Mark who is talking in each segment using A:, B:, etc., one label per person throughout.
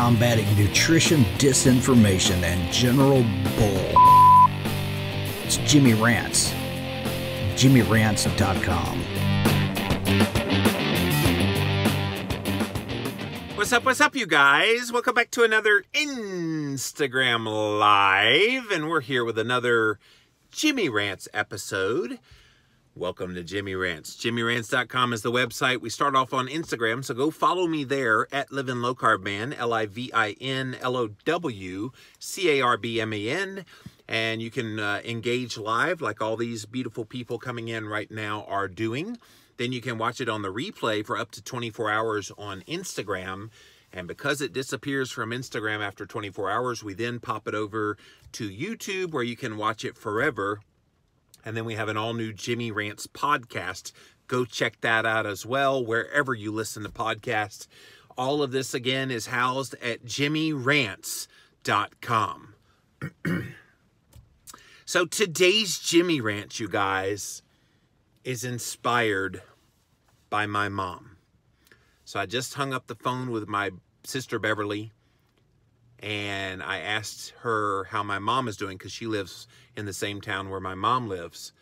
A: combating nutrition disinformation and general bull. It's Jimmy Rants. JimmyRants.com.
B: What's up, you guys? Welcome back to another Instagram Live, and we're here with another Jimmy Rants episode. Welcome to Jimmy Rants. JimmyRants.com is the website. We start off on Instagram, so go follow me there at Livin' Low Carb Man, LIVINLOWCARBMAN, and you can engage live like all these beautiful people coming in right now are doing. Then you can watch it on the replay for up to 24 hours on Instagram. And because it disappears from Instagram after 24 hours, we then pop it over to YouTube where you can watch it forever. And then we have an all-new Jimmy Rants podcast. Go check that out as well, wherever you listen to podcasts. All of this, again, is housed at JimmyRants.com. So today's Jimmy Rants, you guys, is inspired by my mom. So I just hung up the phone with my sister Beverly, and I asked her how my mom is doing because she lives in the same town where my mom lives.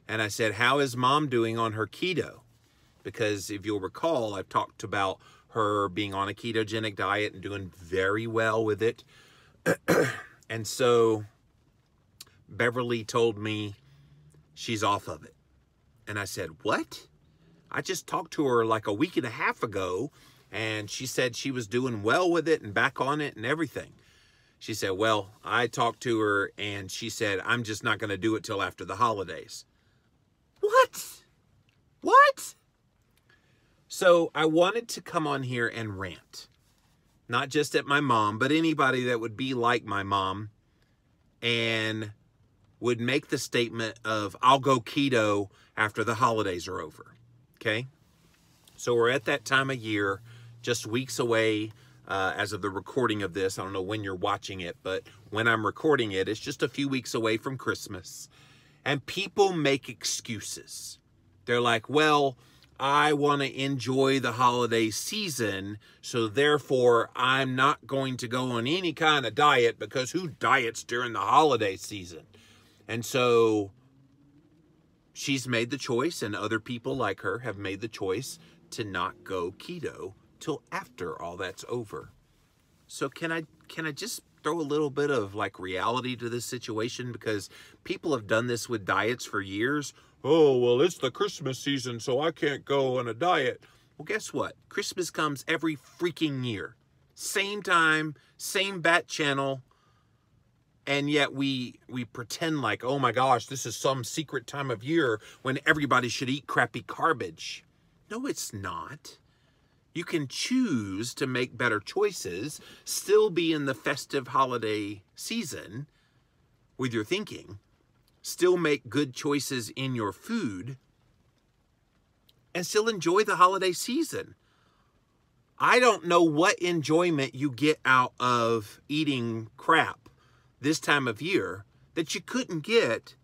B: And I said, how is mom doing on her keto? Because if you'll recall, I've talked about her being on a ketogenic diet and doing very well with it. And so Beverly told me she's off of it. And I said, what? I just talked to her like a week and a half ago, and she said she was doing well with it and back on it and everything. She said, well, I talked to her, and she said, I'm just not going to do it till after the holidays. What? What? So I wanted to come on here and rant. Not just at my mom, but anybody that would be like my mom and would make the statement of, I'll go keto after the holidays are over. Okay, so we're at that time of year, just weeks away as of the recording of this. I don't know when you're watching it, but when I'm recording it, it's just a few weeks away from Christmas. And people make excuses. They're like, well, I want to enjoy the holiday season, so therefore I'm not going to go on any kind of diet because who diets during the holiday season? And so she's made the choice, and other people like her have made the choice to not go keto till after all that's over. So can I just throw a little bit of like reality to this situation? Because people have done this with diets for years. Oh, well, it's the Christmas season, so I can't go on a diet. Well, guess what? Christmas comes every freaking year. Same time, same bat channel. And yet we pretend like, oh my gosh, this is some secret time of year when everybody should eat crappy garbage. No, it's not. You can choose to make better choices, still be in the festive holiday season with your thinking, still make good choices in your food, and still enjoy the holiday season. I don't know what enjoyment you get out of eating crap this time of year that you couldn't get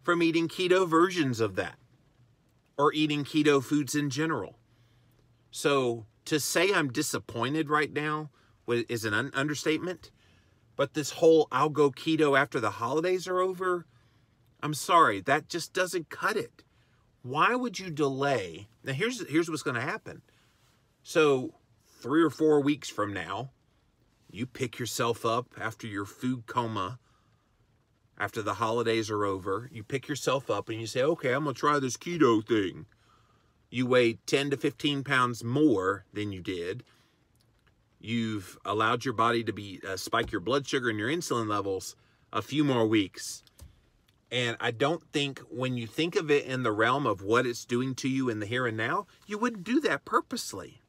B: from eating keto versions of that or eating keto foods in general. So to say I'm disappointed right now is an understatement, but this whole I'll go keto after the holidays are over, I'm sorry, that just doesn't cut it. Why would you delay? Now here's what's going to happen. So 3 or 4 weeks from now, you pick yourself up after your food coma, after the holidays are over. You pick yourself up and you say, okay, I'm going to try this keto thing. You weigh 10 to 15 pounds more than you did. You've allowed your body to spike your blood sugar and your insulin levels a few more weeks. And I don't think when you think of it in the realm of what it's doing to you in the here and now, you wouldn't do that purposely.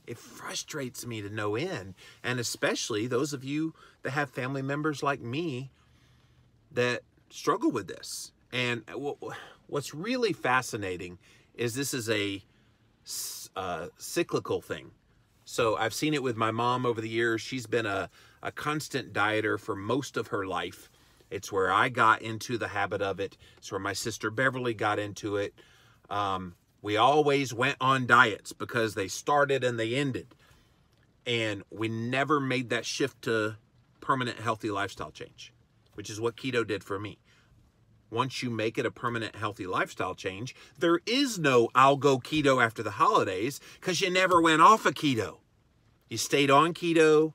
B: It frustrates me to no end, and especially those of you that have family members like me that struggle with this. And what's really fascinating is this is a cyclical thing. So I've seen it with my mom over the years. She's been a constant dieter for most of her life. It's where I got into the habit of it. It's where my sister Beverly got into it. We always went on diets because they started and they ended. And we never made that shift to permanent healthy lifestyle change, which is what keto did for me. Once you make it a permanent healthy lifestyle change, there is no I'll go keto after the holidays, because you never went off of keto. You stayed on keto.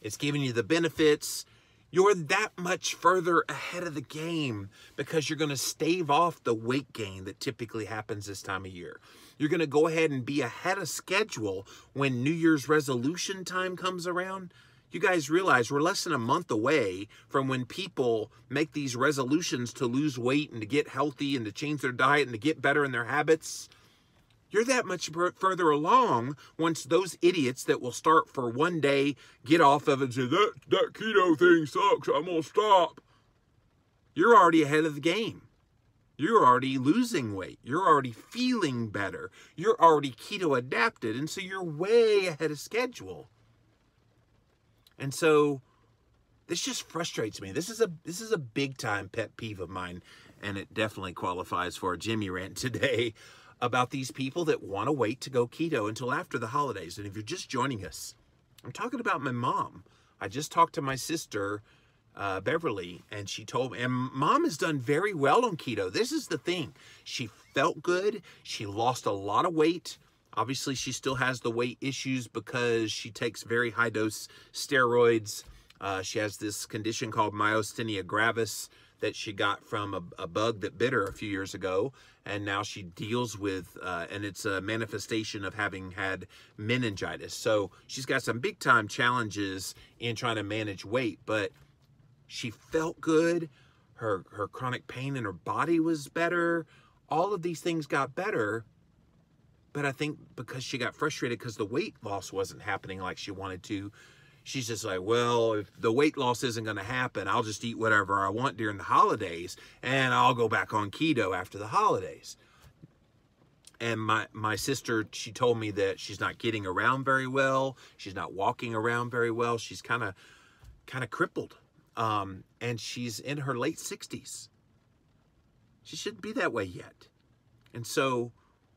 B: It's giving you the benefits. You're that much further ahead of the game because you're going to stave off the weight gain that typically happens this time of year. You're going to go ahead and be ahead of schedule when New Year's resolution time comes around. You guys realize we're less than a month away from when people make these resolutions to lose weight and to get healthy and to change their diet and to get better in their habits. You're that much further along once those idiots that will start for one day get off of it and say, that keto thing sucks, I'm going to stop. You're already ahead of the game. You're already losing weight. You're already feeling better. You're already keto adapted. And so you're way ahead of schedule. And so this just frustrates me. This is a big time pet peeve of mine. And it definitely qualifies for a Jimmy rant today about these people that want to wait to go keto until after the holidays. And if you're just joining us, I'm talking about my mom. I just talked to my sister, Beverly, and she told me, and Mom has done very well on keto. This is the thing. She felt good. She lost a lot of weight. Obviously, she still has the weight issues because she takes very high dose steroids. She has this condition called myasthenia gravis that she got from a bug that bit her a few years ago. And now she deals with, and it's a manifestation of having had meningitis. So she's got some big time challenges in trying to manage weight, but she felt good. Her chronic pain in her body was better. All of these things got better. But I think because she got frustrated because the weight loss wasn't happening like she wanted to, she's just like, well, if the weight loss isn't going to happen, I'll just eat whatever I want during the holidays, and I'll go back on keto after the holidays. And my sister, she told me that she's not getting around very well. She's not walking around very well. She's kind of crippled. And she's in her late 60s. She shouldn't be that way yet. And so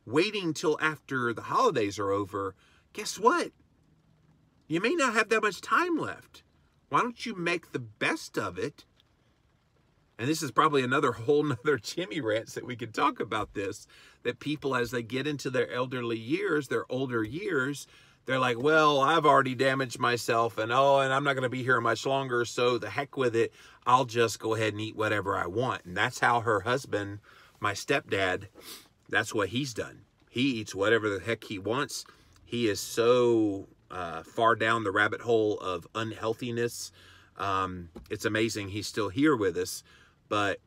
B: waiting till after the holidays are over, guess what? You may not have that much time left. Why don't you make the best of it? And this is probably another whole nother Jimmy rants that we could talk about this, that people, as they get into their elderly years, their older years, they're like, well, I've already damaged myself, and I'm not going to be here much longer, so the heck with it. I'll just go ahead and eat whatever I want. And that's how her husband, my stepdad, that's what he's done. He eats whatever the heck he wants. He is so far down the rabbit hole of unhealthiness. It's amazing he's still here with us. But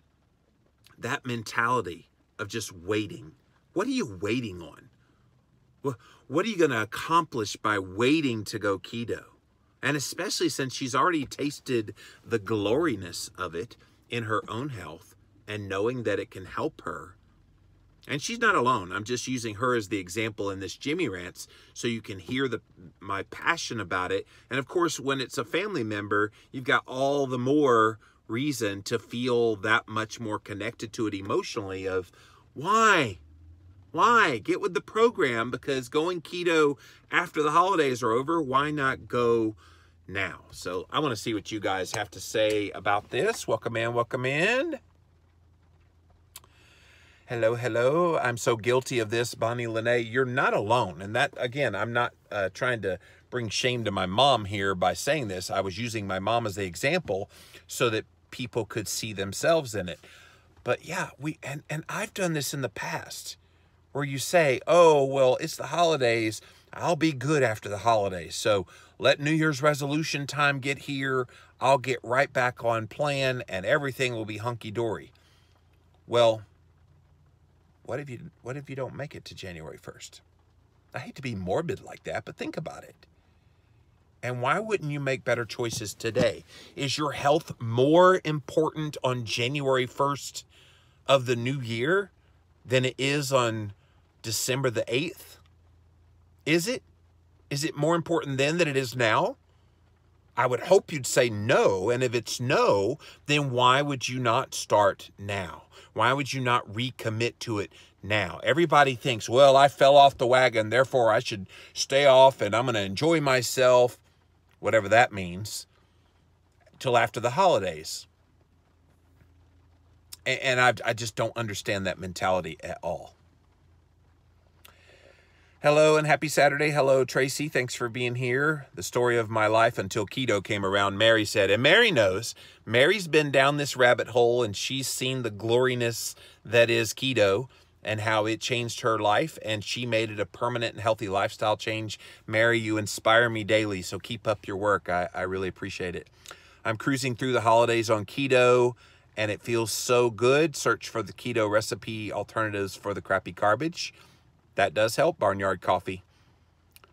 B: that mentality of just waiting. What are you waiting on? What are you going to accomplish by waiting to go keto? And especially since she's already tasted the gloriness of it in her own health and knowing that it can help her. And she's not alone. I'm just using her as the example in this Jimmy Rants so you can hear my passion about it. And of course, when it's a family member, you've got all the more reason to feel that much more connected to it emotionally of why? Get with the program, because going keto after the holidays are over, why not go now? So I want to see what you guys have to say about this. Welcome in, welcome in. Hello. I'm so guilty of this, Bonnie Lene. You're not alone. And that, again, I'm not trying to bring shame to my mom here by saying this. I was using my mom as the example so that people could see themselves in it. But yeah, and I've done this in the past where you say, oh, well, it's the holidays. I'll be good after the holidays. So let New Year's resolution time get here. I'll get right back on plan and everything will be hunky-dory. Well, what if you don't make it to January 1st? I hate to be morbid like that, but think about it. And why wouldn't you make better choices today? Is your health more important on January 1st of the new year than it is on December the 8th? Is it? Is it more important then than it is now? I would hope you'd say no. And if it's no, then why would you not start now? Why would you not recommit to it now. Everybody thinks, well, I fell off the wagon, therefore I should stay off and I'm going to enjoy myself, whatever that means, till after the holidays. And I just don't understand that mentality at all. Hello and happy Saturday. Hello, Tracy. Thanks for being here. The story of my life until keto came around, Mary said. And Mary knows. Mary's been down this rabbit hole and she's seen the gloriness that is keto and how it changed her life. And she made it a permanent and healthy lifestyle change. Mary, you inspire me daily, so keep up your work. I really appreciate it. I'm cruising through the holidays on keto and it feels so good. Search for the keto recipe alternatives for the crappy garbage. That does help. Barnyard coffee.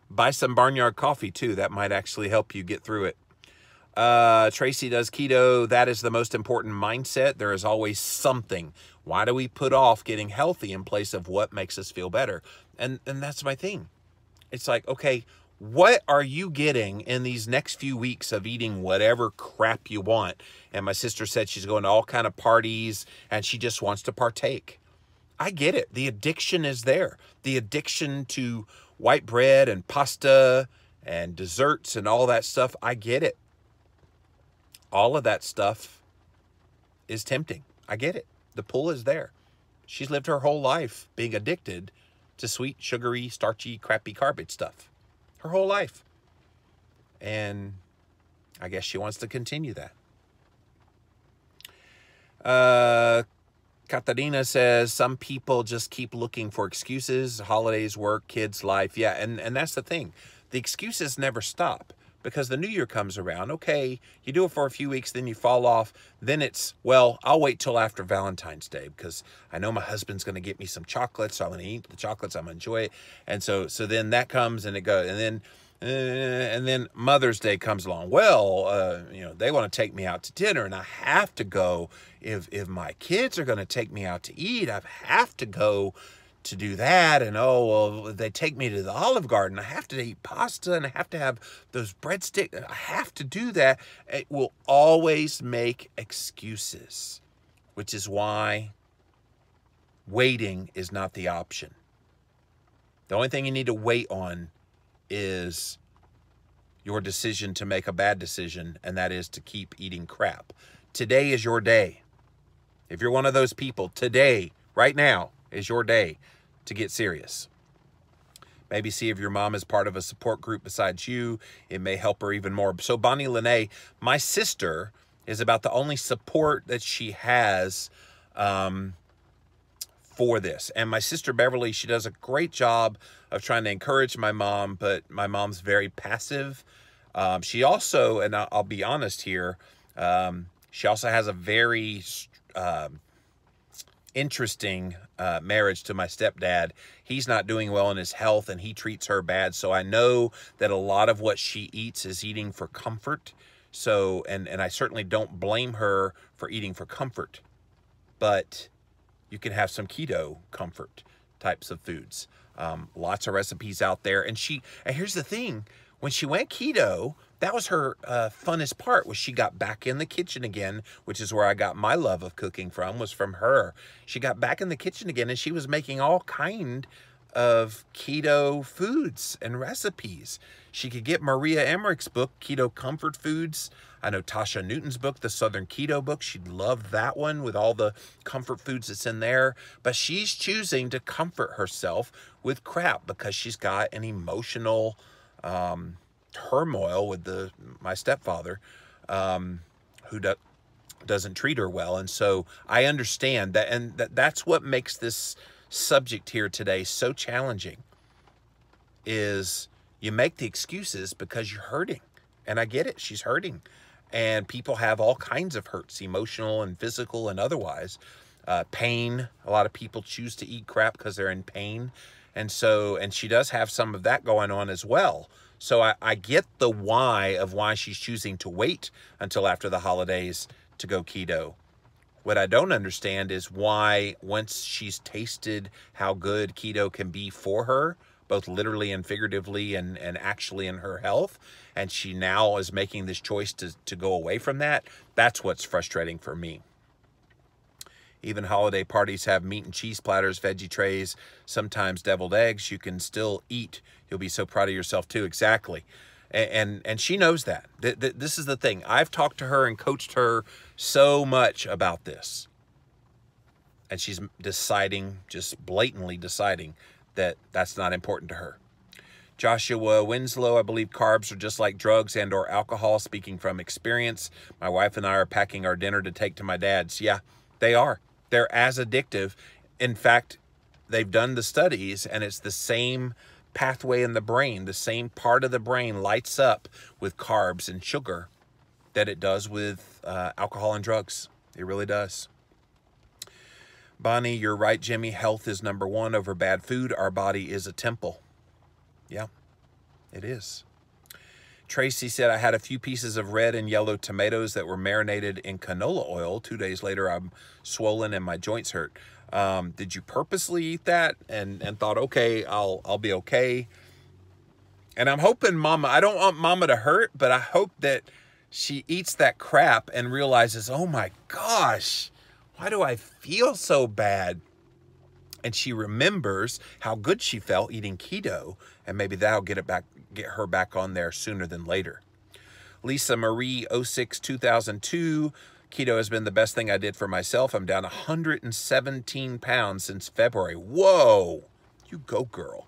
B: Buy some Barnyard coffee too. That might actually help you get through it. Tracy does keto. That is the most important mindset. There is always something. Why do we put off getting healthy in place of what makes us feel better? And that's my thing. It's like, okay, what are you getting in these next few weeks of eating whatever crap you want? And my sister said she's going to all kind of parties and she just wants to partake. I get it. The addiction is there. The addiction to white bread and pasta and desserts and all that stuff. I get it. All of that stuff is tempting. I get it. The pull is there. She's lived her whole life being addicted to sweet, sugary, starchy, crappy garbage stuff. Her whole life. And I guess she wants to continue that. Katarina says, some people just keep looking for excuses, holidays, work, kids, life. Yeah, and that's the thing. The excuses never stop because the new year comes around. Okay, you do it for a few weeks, then you fall off. Then it's, well, I'll wait till after Valentine's Day because I know my husband's going to get me some chocolates. So I'm going to eat the chocolates. I'm going to enjoy it. And so then that comes and it goes. And then Mother's Day comes along. Well, they want to take me out to dinner and I have to go. If my kids are going to take me out to eat, I have to go to do that. And they take me to the Olive Garden. I have to eat pasta and I have to have those breadsticks. I have to do that. It will always make excuses, which is why waiting is not the option. The only thing you need to wait on is your decision to make a bad decision, and that is to keep eating crap. Today is your day. If you're one of those people, today, right now, is your day to get serious. Maybe see if your mom is part of a support group besides you. It may help her even more. So Bonnie Lene, my sister, is about the only support that she has for this. And my sister Beverly, she does a great job of trying to encourage my mom, but my mom's very passive. She also, and I'll be honest here, she also has a very interesting marriage to my stepdad. He's not doing well in his health and he treats her bad. So I know that a lot of what she eats is eating for comfort. So, and I certainly don't blame her for eating for comfort, but you can have some keto comfort types of foods. Lots of recipes out there. And here's the thing, when she went keto, that was her funnest part, was she got back in the kitchen again, which is where I got my love of cooking from, was from her. She got back in the kitchen again and she was making all kind of keto foods and recipes. She could get Maria Emmerich's book, Keto Comfort Foods. I know Tasha Newton's book, The Southern Keto Book. She'd love that one with all the comfort foods that's in there. But she's choosing to comfort herself with crap because she's got an emotional turmoil with my stepfather who doesn't treat her well. And so I understand that, and that's what makes this subject here today so challenging, is you make the excuses because you're hurting. And I get it, she's hurting. And people have all kinds of hurts, emotional and physical and otherwise. Pain, a lot of people choose to eat crap because they're in pain. And she does have some of that going on as well. So I get the why of why she's choosing to wait until after the holidays to go keto. What I don't understand is why, once she's tasted how good keto can be for her, both literally and figuratively and actually in her health, and she now is making this choice to go away from that, that's what's frustrating for me. Even holiday parties have meat and cheese platters, veggie trays, sometimes deviled eggs. You can still eat. You'll be so proud of yourself too. Exactly. And she knows that. This is the thing. I've talked to her and coached her so much about this. And she's deciding, just blatantly deciding, that that's not important to her. Joshua Winslow, I believe carbs are just like drugs and or alcohol. Speaking from experience, my wife and I are packing our dinner to take to my dad's. Yeah, they are. They're as addictive. In fact, they've done the studies, and it's the same pathway in the brain. The same part of the brain lights up with carbs and sugar that it does with alcohol and drugs. It really does. Bonnie, you're right, Jimmy. Health is number one over bad food. Our body is a temple. Yeah, it is. Tracy said, I had a few pieces of red and yellow tomatoes that were marinated in canola oil. 2 days later, I'm swollen and my joints hurt. Did you purposely eat that and thought, okay, I'll be okay? And I'm hoping Mama, I don't want Mama to hurt, but I hope that she eats that crap and realizes, oh my gosh, why do I feel so bad? And she remembers how good she felt eating keto, and maybe that'll get her back on there sooner than later. Lisa Marie 06 2002, keto has been the best thing I did for myself. I'm down 117 pounds since February. Whoa, you go, girl.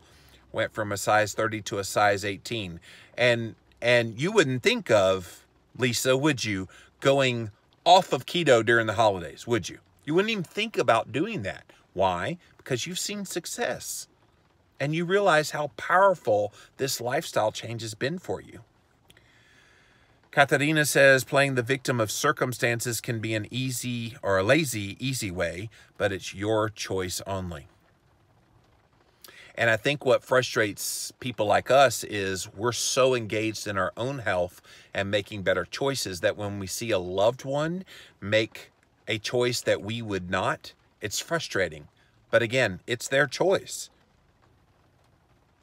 B: Went from a size 30 to a size 18. And you wouldn't think of, Lisa, would you, going off of keto during the holidays, would you? You wouldn't even think about doing that. Why? Because you've seen success and you realize how powerful this lifestyle change has been for you. Katarina says, playing the victim of circumstances can be an easy or a lazy, easy way, but it's your choice only. And I think what frustrates people like us is we're so engaged in our own health and making better choices that when we see a loved one make a choice that we would not, it's frustrating. But again, it's their choice.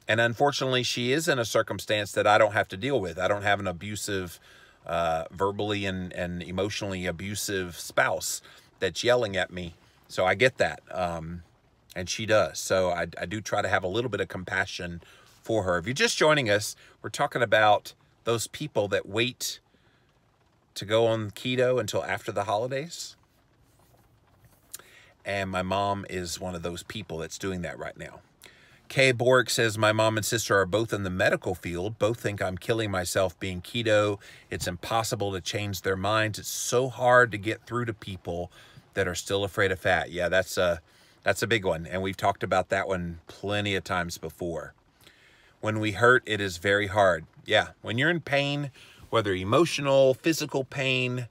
B: And unfortunately, she is in a circumstance that I don't have to deal with. I don't have an abusive, verbally and emotionally abusive spouse that's yelling at me. So I get that. And she does. So I do try to have a little bit of compassion for her. If you're just joining us, we're talking about those people that wait to go on keto until after the holidays. And my mom is one of those people that's doing that right now. Kay Borick says, my mom and sister are both in the medical field. Both think I'm killing myself being keto. It's impossible to change their minds. It's so hard to get through to people that are still afraid of fat. Yeah, that's a big one. And we've talked about that one plenty of times before. When we hurt, it is very hard. Yeah, when you're in pain, whether emotional, physical pain,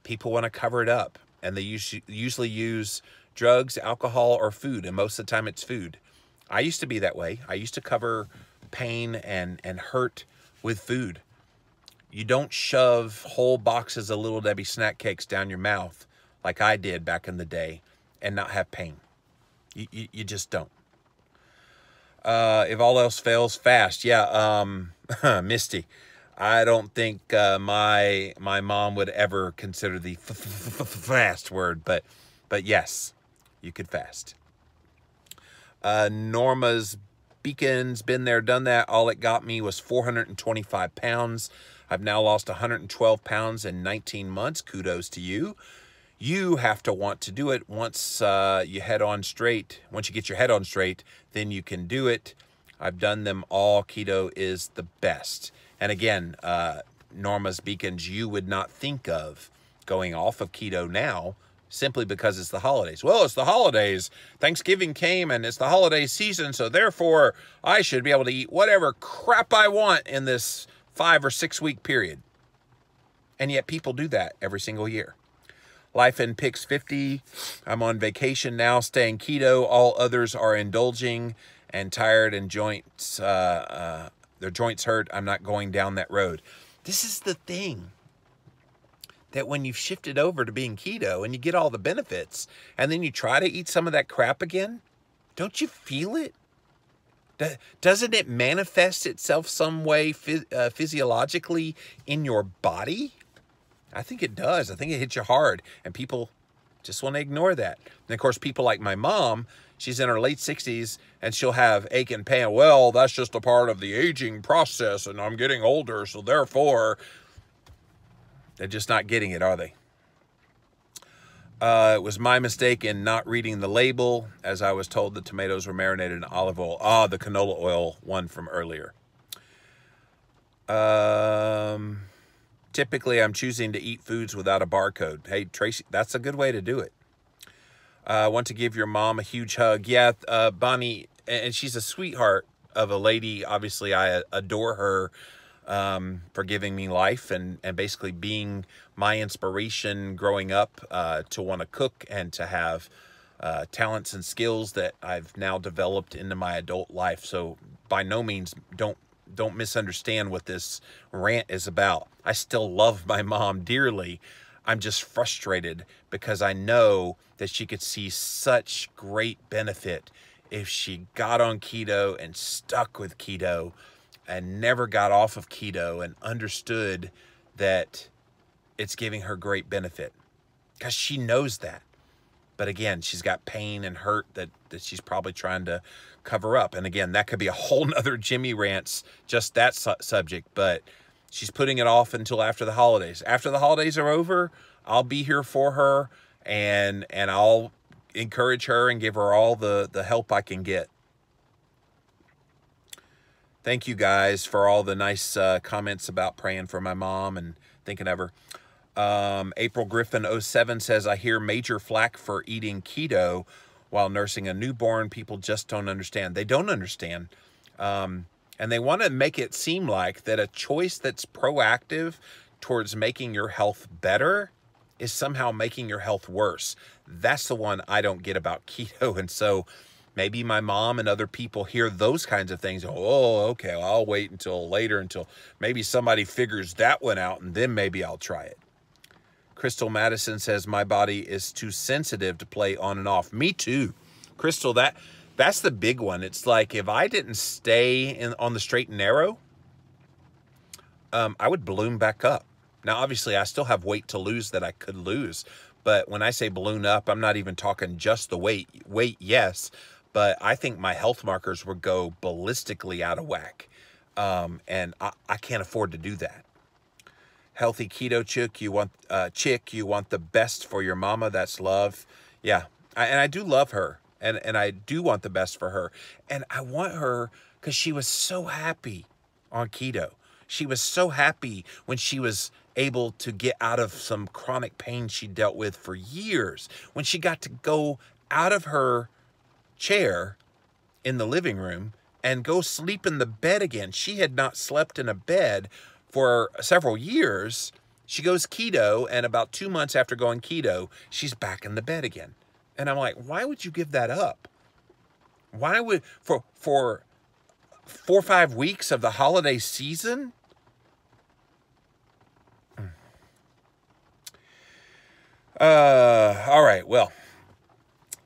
B: people want to cover it up. And they usually use drugs, alcohol, or food. And most of the time it's food. I used to be that way. I used to cover pain and hurt with food. You don't shove whole boxes of Little Debbie snack cakes down your mouth like I did back in the day and not have pain. You just don't. If all else fails, fast. Yeah, Misty. I don't think my mom would ever consider the fast word, but yes, you could fast. Norma's Beacon's been there, done that. All it got me was 425 pounds. I've now lost 112 pounds in 19 months. Kudos to you. You have to want to do it once you head on straight. Once you get your head on straight, then you can do it. I've done them all. Keto is the best. And again, Norma's Beacons, you would not think of going off of keto now simply because it's the holidays. Well, it's the holidays. Thanksgiving came and it's the holiday season, so therefore I should be able to eat whatever crap I want in this 5 or 6 week period. And yet people do that every single year. Life in Pix 50. I'm on vacation now, staying keto. All others are indulging and tired and joints, their joints hurt. I'm not going down that road. This is the thing, that when you've shifted over to being keto and you get all the benefits and then you try to eat some of that crap again, don't you feel it? Doesn't it manifest itself some way physiologically in your body? I think it does. I think it hits you hard, and people just want to ignore that. And of course, people like my mom, she's in her late 60s, and she'll have ache and pain. Well, that's just a part of the aging process, and I'm getting older, so therefore, they're just not getting it, are they? It was my mistake in not reading the label, as I was told the tomatoes were marinated in olive oil. Ah, the canola oil one from earlier. Typically, I'm choosing to eat foods without a barcode. Hey, Tracy, that's a good way to do it. I want to give your mom a huge hug. Yeah, Bonnie, and she's a sweetheart of a lady. Obviously, I adore her for giving me life and basically being my inspiration growing up to want to cook and to have talents and skills that I've now developed into my adult life. So by no means, don't misunderstand what this rant is about. I still love my mom dearly. I'm just frustrated because I know that she could see such great benefit if she got on keto and stuck with keto and never got off of keto and understood that it's giving her great benefit, because she knows that. But again, she's got pain and hurt that she's probably trying to cover up. And again, that could be a whole nother Jimmy Rants, just that subject. But she's putting it off until after the holidays. After the holidays are over, I'll be here for her, and I'll encourage her and give her all the help I can get. Thank you guys for all the nice comments about praying for my mom and thinking of her. April Griffin 07 says, I hear major flack for eating keto while nursing a newborn. People just don't understand. They don't understand. And they want to make it seem like that a choice that's proactive towards making your health better is somehow making your health worse. That's the one I don't get about keto. And so maybe my mom and other people hear those kinds of things. Oh, okay, well, I'll wait until later, until maybe somebody figures that one out, and then maybe I'll try it. Crystal Madison says, my body is too sensitive to play on and off. Me too. Crystal, that's the big one. It's like if I didn't stay on the straight and narrow, I would balloon back up. Now, obviously, I still have weight to lose that I could lose. But when I say balloon up, I'm not even talking just the weight. Weight, yes. But I think my health markers would go ballistically out of whack. And I can't afford to do that. Healthy keto chick, you want the best for your mama. That's love. Yeah, and I do love her, and I do want the best for her. And I want her because she was so happy on keto. She was so happy when she was able to get out of some chronic pain she dealt with for years. When she got to go out of her chair in the living room and go sleep in the bed again. She had not slept in a bed for several years. She goes keto, and about 2 months after going keto, she's back in the bed again. And I'm like, why would you give that up? Why would, for 4 or 5 weeks of the holiday season? All right, well,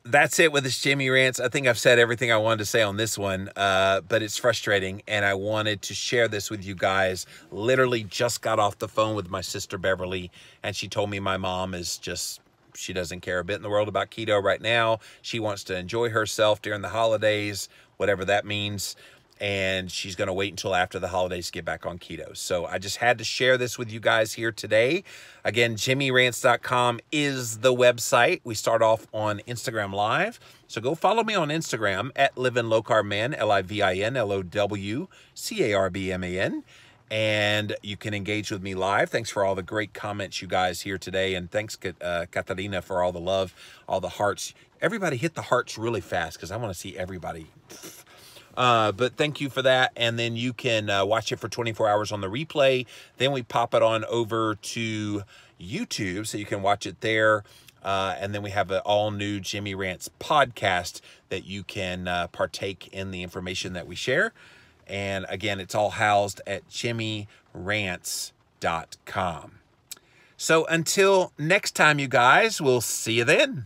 B: that's it with this Jimmy Rants. I think I've said everything I wanted to say on this one, but it's frustrating, and I wanted to share this with you guys. Literally just got off the phone with my sister Beverly, and she told me my mom is just, she doesn't care a bit in the world about keto right now. She wants to enjoy herself during the holidays, whatever that means, and she's going to wait until after the holidays to get back on keto. So I just had to share this with you guys here today. Again, jimmyrants.com is the website. We start off on Instagram Live. So go follow me on Instagram at livinlowcarbman, LIVINLOWCARBMAN. And you can engage with me live. Thanks for all the great comments you guys here today. And thanks, Katarina, for all the love, all the hearts. Everybody hit the hearts really fast because I want to see everybody. But thank you for that. And then you can watch it for 24 hours on the replay. Then we pop it on over to YouTube so you can watch it there. And then we have an all-new Jimmy Rants podcast that you can partake in the information that we share. And again, it's all housed at jimmyrants.com. So until next time, you guys, we'll see you then.